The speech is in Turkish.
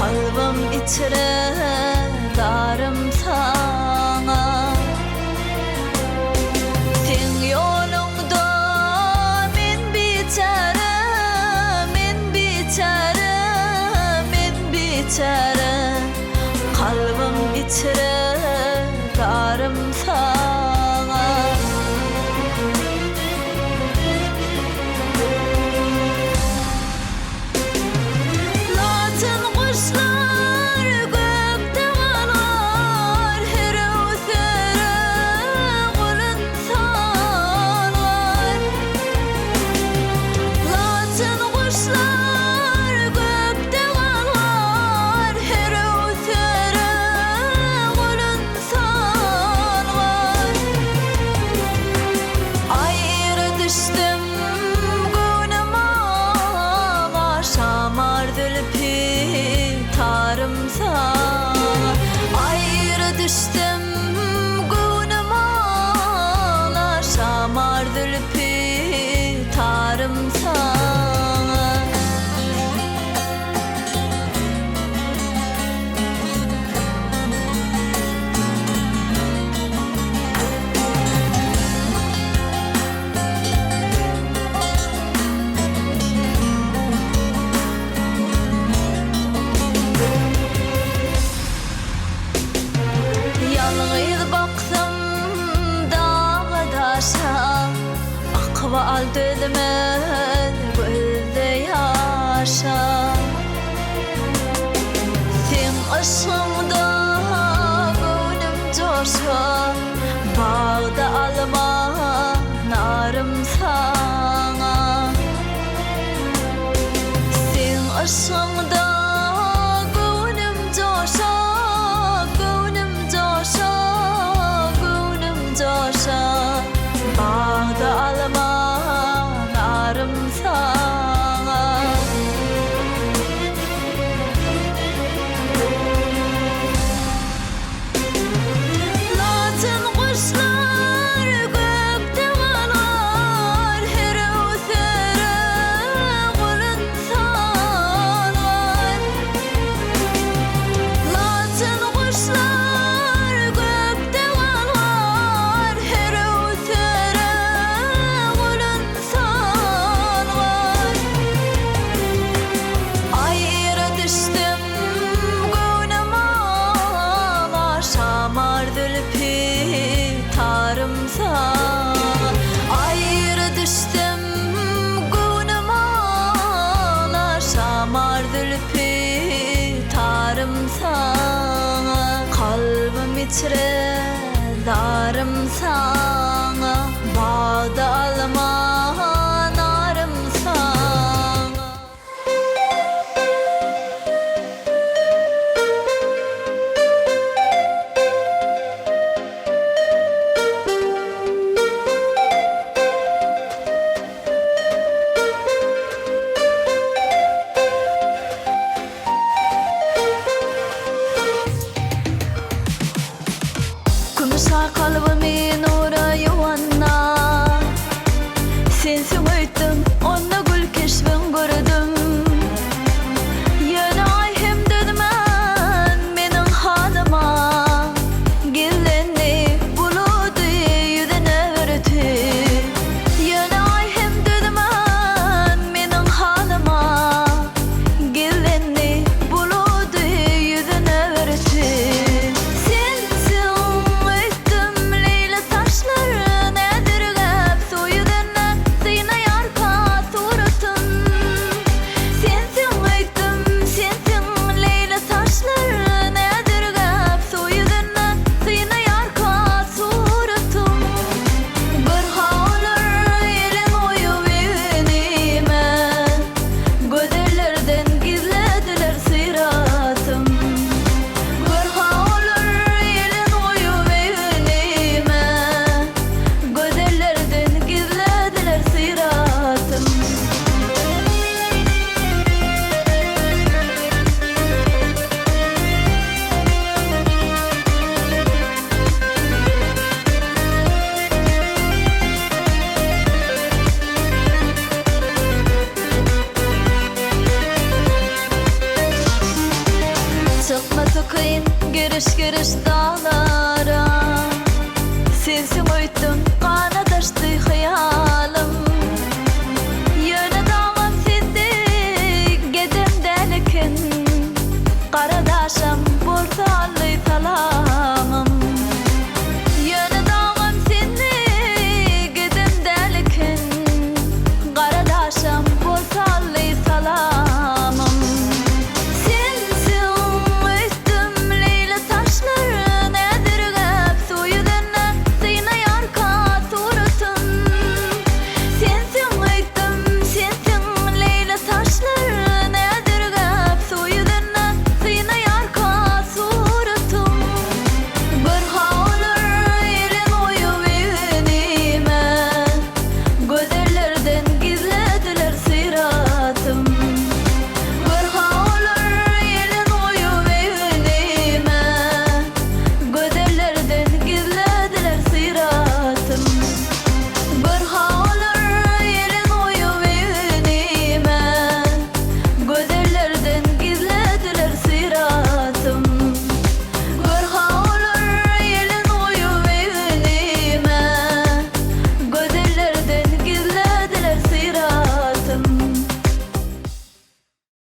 Kalbim içre darım sana. Sen yolunda men biçare, men biçare, men biçare. Kalbim içre darım sana. Laçın kuşlar gökte kalar, her ötere kulun salar. Laçın kuşlar gökte kalar, her ötere kulun salar. Ayrı düştüm günüma, şamar zülfü tarım sana. Ayrı düştüm günüma, şamar zülfü tarım sana. Yalnız baktım dağa taşa, akval dözme gözde yaşa. Sen ışığımda gönlüm coşa, bağda alma narım sana. Sen ışığımda gönlüm coşa, gönlüm coşa, gönlüm coşa. Bağda alma narım sana. Laçın kuşlar gökte kalar, her ötere kulun salar. Laçın kuşlar gökte kalar, her ötere kulun salar. Ayrı düştüm günüma, şamar zülfü tarım sana. Ayrı düştüm günüma, şamar zülfü tarım sana. Kalbim içre darım sana, bağda alma narım sana. Kumuşar kalbimi nura yuvanna, kıyın giriş giriş dağlara. Sensin öýtdün, kanadaşdy hyýal.